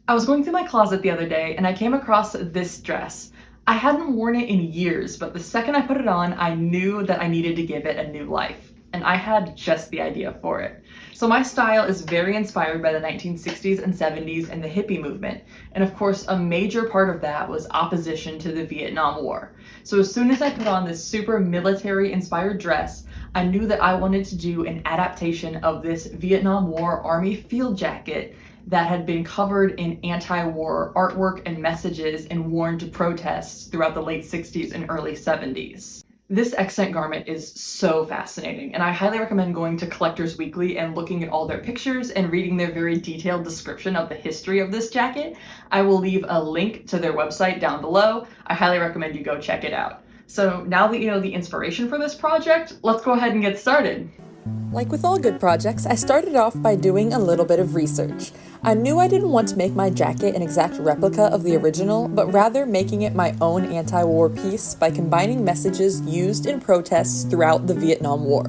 I was going through my closet the other day and I came across this dress. I hadn't worn it in years, but the second I put it on, I knew that I needed to give it a new life. And I had just the idea for it. So my style is very inspired by the 1960s and 70s and the hippie movement. And of course, a major part of that was opposition to the Vietnam War. So as soon as I put on this super military inspired dress, I knew that I wanted to do an adaptation of this Vietnam War Army field jacket that had been covered in anti-war artwork and messages and worn to protests throughout the late 60s and early 70s. This accent garment is so fascinating, and I highly recommend going to Collectors Weekly and looking at all their pictures and reading their very detailed description of the history of this jacket. I will leave a link to their website down below. I highly recommend you go check it out. So now that you know the inspiration for this project, let's go ahead and get started. Like with all good projects, I started off by doing a little bit of research. I knew I didn't want to make my jacket an exact replica of the original, but rather making it my own anti-war piece by combining messages used in protests throughout the Vietnam War.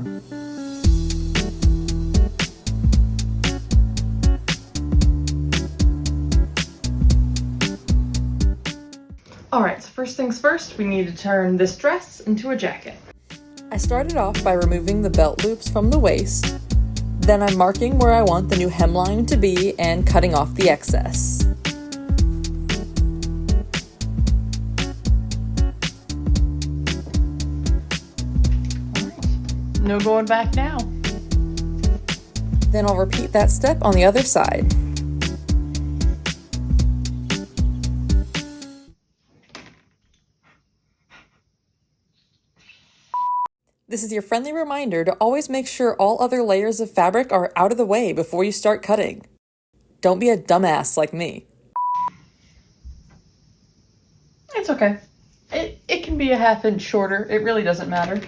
Alright, so first things first, we need to turn this dress into a jacket. I started off by removing the belt loops from the waist. Then I'm marking where I want the new hemline to be and cutting off the excess. No going back now. Then I'll repeat that step on the other side. This is your friendly reminder to always make sure all other layers of fabric are out of the way before you start cutting. Don't be a dumbass like me. It's okay. It can be a ½ inch shorter. It really doesn't matter.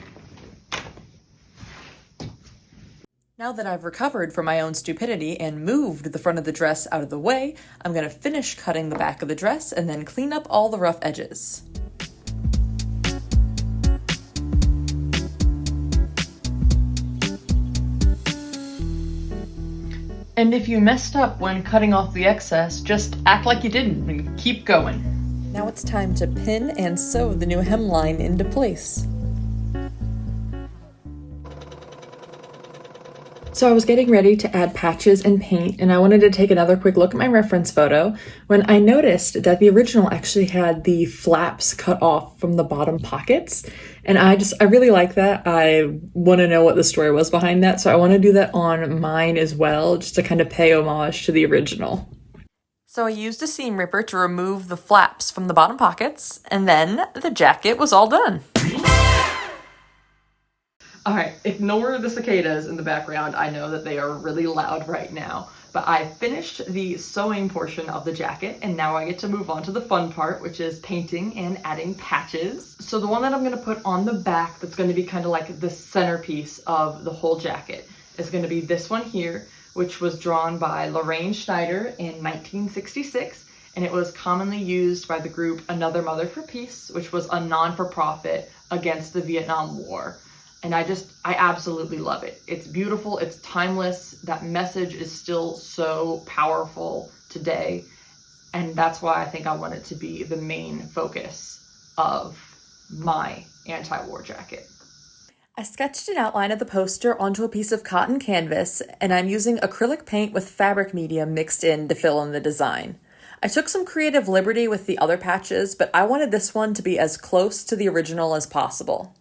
Now that I've recovered from my own stupidity and moved the front of the dress out of the way, I'm going to finish cutting the back of the dress and then clean up all the rough edges. And if you messed up when cutting off the excess, just act like you didn't and keep going. Now it's time to pin and sew the new hemline into place. So I was getting ready to add patches and paint, and I wanted to take another quick look at my reference photo when I noticed that the original actually had the flaps cut off from the bottom pockets. And I really like that. I want to know what the story was behind that, so I want to do that on mine as well, just to kind of pay homage to the original. So I used a seam ripper to remove the flaps from the bottom pockets, and then the jacket was all done. Alright, ignore the cicadas in the background. I know that they are really loud right now. But I finished the sewing portion of the jacket, and now I get to move on to the fun part, which is painting and adding patches. So the one that I'm going to put on the back that's going to be kind of like the centerpiece of the whole jacket is going to be this one here, which was drawn by Lorraine Schneider in 1966, and it was commonly used by the group Another Mother for Peace, which was a non-for-profit against the Vietnam War. And I absolutely love it. It's beautiful, it's timeless, that message is still so powerful today. And that's why I think I want it to be the main focus of my anti-war jacket. I sketched an outline of the poster onto a piece of cotton canvas, and I'm using acrylic paint with fabric medium mixed in to fill in the design. I took some creative liberty with the other patches, but I wanted this one to be as close to the original as possible.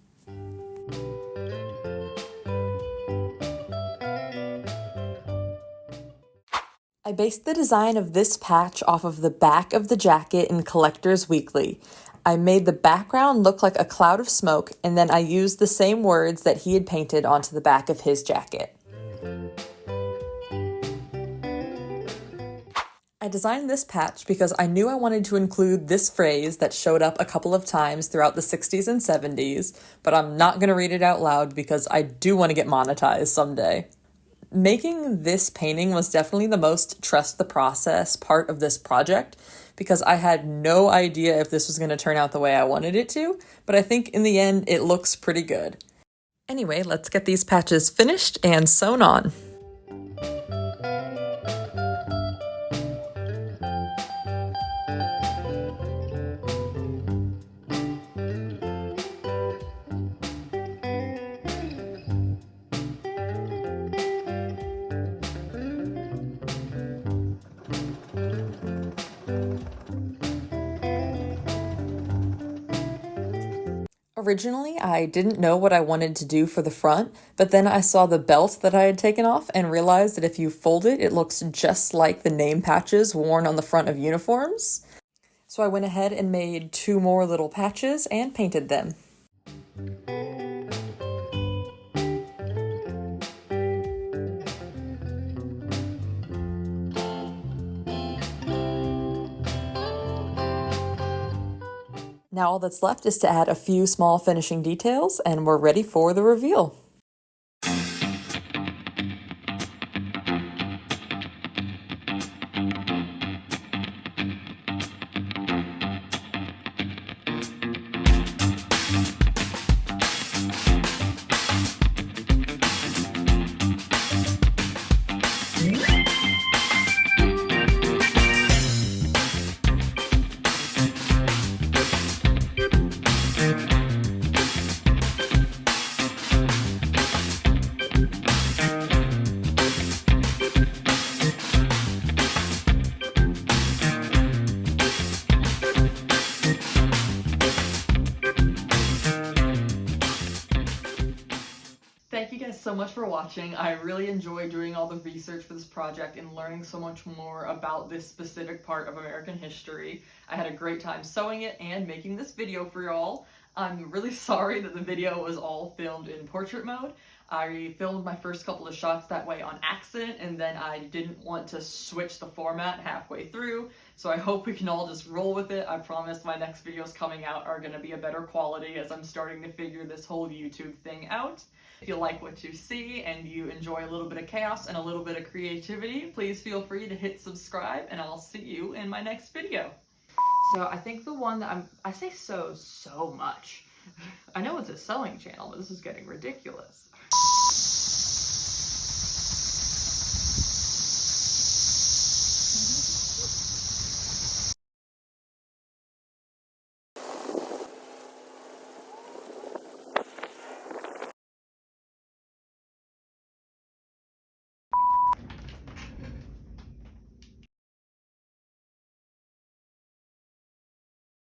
I based the design of this patch off of the back of the jacket in Collectors Weekly. I made the background look like a cloud of smoke, and then I used the same words that he had painted onto the back of his jacket. I designed this patch because I knew I wanted to include this phrase that showed up a couple of times throughout the 60s and 70s, but I'm not going to read it out loud because I do want to get monetized someday. Making this painting was definitely the most trust the process part of this project because I had no idea if this was going to turn out the way I wanted it to, but I think in the end it looks pretty good. Anyway, let's get these patches finished and sewn on. Originally, I didn't know what I wanted to do for the front, but then I saw the belt that I had taken off and realized that if you fold it, it looks just like the name patches worn on the front of uniforms. So I went ahead and made 2 more little patches and painted them. Now all that's left is to add a few small finishing details, and we're ready for the reveal. Thank you guys so much for watching. I really enjoyed doing all the research for this project and learning so much more about this specific part of American history. I had a great time sewing it and making this video for y'all. I'm really sorry that the video was all filmed in portrait mode. I filmed my first couple of shots that way on accident, and then I didn't want to switch the format halfway through, so I hope we can all just roll with it. I promise my next videos coming out are going to be a better quality as I'm starting to figure this whole YouTube thing out. If you like what you see and you enjoy a little bit of chaos and a little bit of creativity, please feel free to hit subscribe, and I'll see you in my next video. So I think the one that I say so much. I know it's a sewing channel, but this is getting ridiculous.